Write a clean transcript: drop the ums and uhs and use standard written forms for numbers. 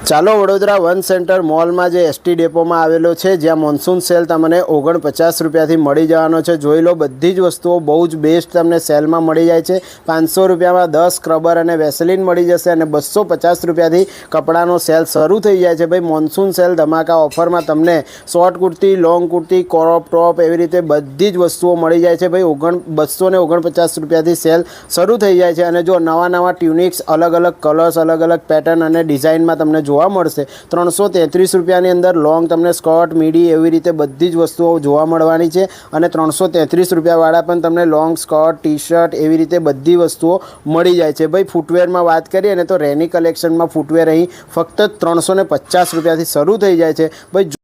ચાલો Vadodara one centre મોલમાં જે એસટી ડેપોમાં આવેલો છે, જ્યાં મોન્સૂન સેલ તમને 49 રૂપિયાથી મળી જવાનો છે। જોઈ લો, બધી જ વસ્તુઓ બહુ જ બેસ્ટ તમને સેલમાં મળી જાય છે। 500 રૂપિયામાં 10 સ્ક્રબર અને વેસલીન મળી જશે અને 250 રૂપિયાથી કપડાનો સેલ શરૂ થઈ જાય છે। ભાઈ, મોન્સૂન સેલ ધમાકા ઓફરમાં તમને short kurti, long kurti, crop top એવી રીતે બધી જ વસ્તુઓ મળી જાય છે। ભાઈ, 249 રૂપિયાથી સેલ શરૂ થઈ જાય છે અને જો નવા ટ્યુનિક્સ અલગ અલગ કલર્સ, અલગ અલગ પેટર્ન અને ડિઝાઇનમાં તમને જોવા મળશે। 333 રૂપિયાની અંદર લોંગ તમને સ્કર્ટ, મીડી એવી રીતે બધી જ વસ્તુઓ જોવા મળવાની છે અને 333 રૂપિયાવાળા પણ તમને લોંગ સ્કર્ટ, ટી શર્ટ એવી રીતે બધી વસ્તુઓ મળી જાય છે। ભાઈ, ફૂટવેરમાં વાત કરીએ ને તો રેની કલેક્શનમાં ફૂટવેર અહીં ફક્ત 350 રૂપિયાથી શરૂ થઈ જાય છે। ભાઈ,